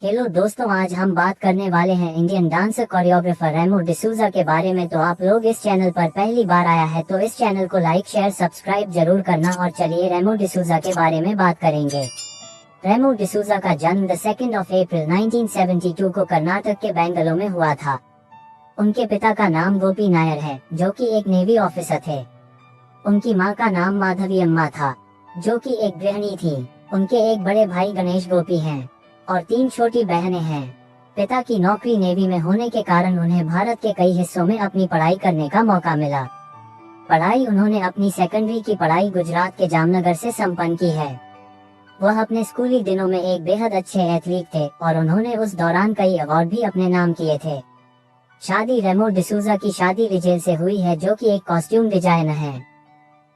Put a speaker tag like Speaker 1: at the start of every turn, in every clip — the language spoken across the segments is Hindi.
Speaker 1: हेलो दोस्तों, आज हम बात करने वाले हैं Indian dancer choreographer Remo D'Souza के बारे में। तो आप लोग इस चैनल पर पहली बार आया है तो इस चैनल को लाइक शेयर सब्सक्राइब जरूर करना। और चलिए रेमो डिसूजा के बारे में बात करेंगे। रेमो डिसूजा का जन्म 2 अप्रैल 1972 को कर्नाटक के बेंगलुरु में हुआ था। उनके पिता का नाम गोपी नायर है, जो कि एक नेवी ऑफिसर थे। उनकी मां का नाम माधवी अम्मा था, जो कि एक गृहिणी थी। उनके एक बड़े भाई गणेश गोपी हैं और 3 छोटी बहनें हैं। पिता की नौकरी नेवी में होने के कारण उन्हें भारत के कई हिस्सों में अपनी पढ़ाई करने का मौका मिला। पढ़ाई उन्होंने अपनी सेकेंडरी की पढ़ाई गुजरात के जामनगर से संपन्न की है। वह अपने स्कूली दिनों में एक बेहद अच्छे एथलीट थे और उन्होंने उस दौरान कई अवार्ड भी अपने नाम किए थे। शादी रेमो डिसूजा की शादी रिजेल से हुई है, जो कि एक कॉस्ट्यूम डिजाइनर है।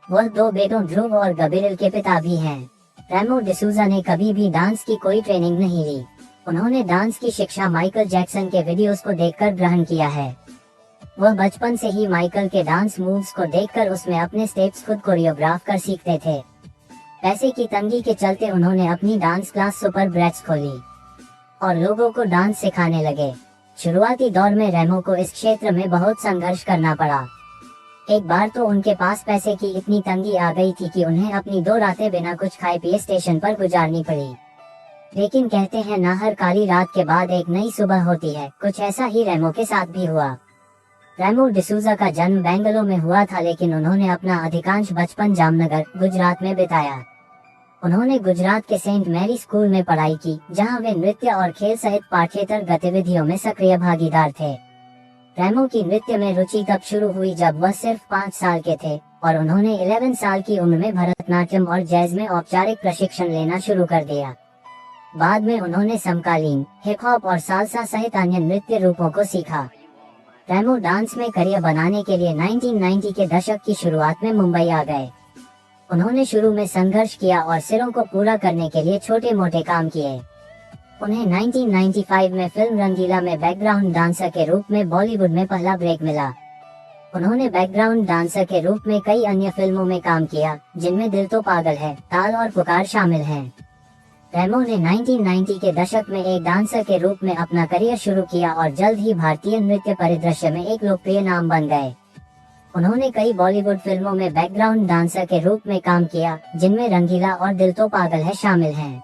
Speaker 1: वह 2 बेटों ध्रुव और गब्रिएल के पिता भी हैं। रेमो डिसूजा ने कभी भी डांस की कोई ट्रेनिंग नहीं ली। उन्होंने डांस की शिक्षा माइकल जैक्सन के वीडियोस को देखकर ग्रहण किया है। वह बचपन से ही माइकल के डांस मूव्स को देखकर उसमें अपने स्टेप्स खुद कोरियोग्राफ कर सीखते थे। पैसे की तंगी के चलते उन्होंने अपनी डांस क्लास सुपर ब्रेट्स खोली और लोगों को डांस सिखाने लगे। शुरुआती दौर में रेमो को इस क्षेत्र में बहुत संघर्ष करना पड़ा। एक बार तो उनके पास पैसे की इतनी तंगी आ गई थी कि उन्हें अपनी 2 रातें बिना कुछ खाए पिए स्टेशन पर गुजारनी पड़ी। लेकिन कहते हैं ना, हर काली रात के बाद एक नई सुबह होती है। कुछ ऐसा ही रेमो के साथ भी हुआ। रेमो डिसूजा का जन्म बेंगलुरु में हुआ था, लेकिन उन्होंने अपना अधिकांश बचपन जामनगर गुजरात में बिताया। उन्होंने गुजरात के सेंट मैरी स्कूल में पढ़ाई की, जहाँ वे नृत्य और खेल सहित पाठ्येतर गतिविधियों में सक्रिय भागीदार थे। रेमो की नृत्य में रुचि तब शुरू हुई जब वह सिर्फ 5 साल के थे और उन्होंने 11 साल की उम्र में भरतनाट्यम और जैज में औपचारिक प्रशिक्षण लेना शुरू कर दिया। बाद में उन्होंने समकालीन, हिप हॉप और सालसा सहित अन्य नृत्य रूपों को सीखा। रेमो डांस में करियर बनाने के लिए 1990 के दशक की शुरुआत में मुंबई आ गए। उन्होंने शुरू में संघर्ष किया और सिरों को पूरा करने के लिए छोटे मोटे काम किए। उन्हें 1995 में फिल्म रंगीला में बैकग्राउंड डांसर के रूप में बॉलीवुड में पहला ब्रेक मिला। उन्होंने बैकग्राउंड डांसर के रूप में कई अन्य फिल्मों में काम किया, जिनमें दिल तो पागल है, ताल और पुकार शामिल हैं। रेमो ने 1990 के दशक में एक डांसर के रूप में अपना करियर शुरू किया और जल्द ही भारतीय नृत्य परिदृश्य में एक लोकप्रिय नाम बन गए। उन्होंने कई बॉलीवुड फिल्मों में बैकग्राउंड डांसर के रूप में काम किया, जिनमें रंगीला और दिल तो पागल है शामिल हैं।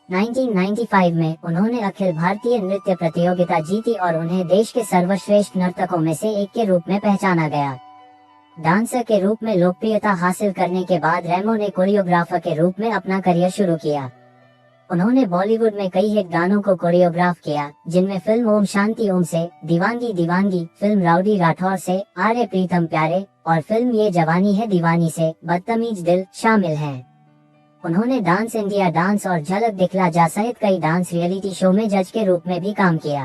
Speaker 1: 1995 में उन्होंने अखिल भारतीय नृत्य प्रतियोगिता जीती और उन्हें देश के सर्वश्रेष्ठ नर्तकों में से एक के रूप में पहचाना गया। डांसर के रूप में लोकप्रियता हासिल करने के बाद रेमो ने कोरियोग्राफर के रूप में अपना करियर शुरू किया। उन्होंने बॉलीवुड में कई हिट गानों को कोरियोग्राफ किया, जिनमें फिल्म ओम शांति ओम से दीवानगी दीवानगी, फिल्म राउडी राठौर से आरे प्रीतम प्यारे और फिल्म ये जवानी है दीवानी से बदतमीज दिल शामिल हैं। उन्होंने डांस इंडिया डांस और झलक दिखला जा सहित कई डांस रियलिटी शो में जज के रूप में भी काम किया।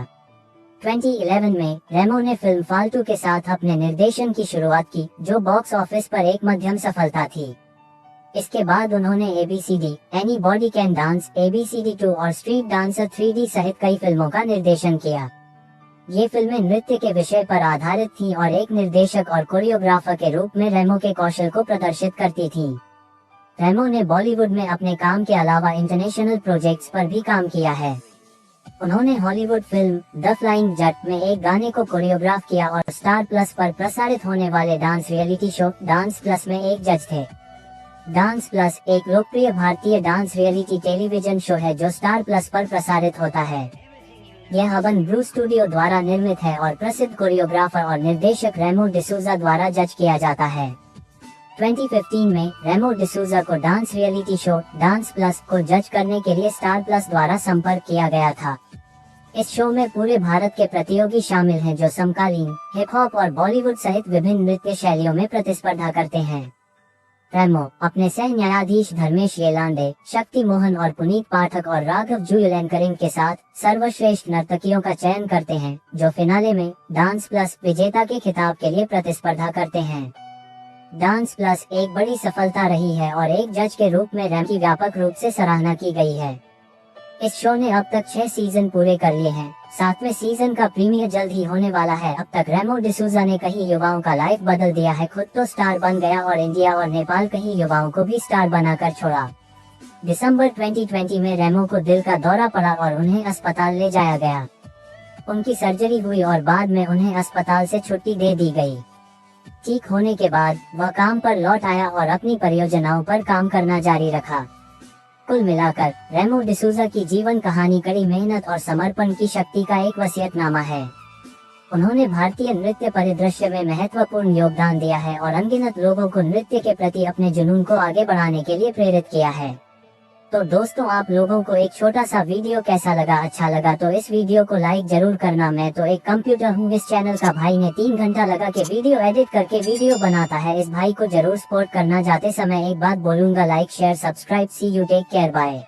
Speaker 1: 2011 में रेमो ने फिल्म फालतू के साथ अपने निर्देशन की शुरुआत की, जो बॉक्स ऑफिस पर एक मध्यम सफलता थी। इसके बाद उन्होंने ABCD, any body can dance, ABCD 2 और स्ट्रीट डांसर 3D सहित कई फिल्मों का निर्देशन किया। ये फिल्में नृत्य के विषय पर आधारित थीं और एक निर्देशक और कोरियोग्राफर के रूप में रेमो के कौशल को प्रदर्शित करती थीं। रेमो ने बॉलीवुड में अपने काम के अलावा इंटरनेशनल प्रोजेक्ट्स पर भी काम किया है। उन्होंने हॉलीवुड फिल्म द फ्लाइंग जट में एक गाने को कोरियोग्राफ किया और स्टार प्लस पर प्रसारित होने वाले dance reality show dance plus में एक जज थे। डांस प्लस एक लोकप्रिय भारतीय डांस रियलिटी टेलीविजन शो है जो स्टार प्लस पर प्रसारित होता है। यह अवन ब्लू स्टूडियो द्वारा निर्मित है और प्रसिद्ध कोरियोग्राफर और निर्देशक रेमो डिसूजा द्वारा जज किया जाता है। 2015 में रेमो डिसूजा को dance reality show dance plus को जज करने के लिए स्टार प्लस द्वारा संपर्क किया गया था। इस शो में पूरे भारत के प्रतियोगी शामिल हैं, जो समकालीन, हिप हॉप और बॉलीवुड सहित विभिन्न नृत्य शैलियों में प्रतिस्पर्धा करते हैं। रेमो अपने सह न्यायाधीश धर्मेश येलांडे, शक्ति मोहन और पुनीत पाठक और राघव जुयल एंकरिंग के साथ सर्वश्रेष्ठ नर्तकियों का चयन करते हैं, जो फिनाले में डांस प्लस विजेता के खिताब के लिए प्रतिस्पर्धा करते हैं। डांस प्लस एक बड़ी सफलता रही है और एक जज के रूप में रेमो की व्यापक रूप से सराहना की गई है। इस शो ने अब तक 6 सीजन पूरे कर लिए हैं। 7वें सीजन का प्रीमियर जल्द ही होने वाला है। अब तक रेमो डिसूजा ने कई युवाओं का लाइफ बदल दिया है। खुद तो स्टार बन गया और इंडिया और नेपाल कई युवाओं को भी स्टार बनाकर छोड़ा। दिसंबर 2020 में रेमो को दिल का दौरा पड़ा और उन्हें अस्पताल ले जाया गया। उनकी सर्जरी हुई और बाद में उन्हें अस्पताल से छुट्टी दे दी गई। ठीक होने के बाद वह काम पर लौट आया और अपनी परियोजनाओं पर काम करना जारी रखा। कुल मिलाकर रेमो डिसूजा की जीवन कहानी कड़ी मेहनत और समर्पण की शक्ति का एक वसीयतनामा है। उन्होंने भारतीय नृत्य परिदृश्य में महत्वपूर्ण योगदान दिया है और अनगिनत लोगों को नृत्य के प्रति अपने जुनून को आगे बढ़ाने के लिए प्रेरित किया है। तो दोस्तों, आप लोगों को एक छोटा सा वीडियो कैसा लगा? अच्छा लगा तो इस वीडियो को लाइक जरूर करना। मैं तो एक कंप्यूटर हूँ, इस चैनल का भाई ने 3 घंटा लगा के वीडियो एडिट करके वीडियो बनाता है। इस भाई को जरूर सपोर्ट करना। जाते समय एक बात बोलूंगा, like share subscribe. See you, take care, bye.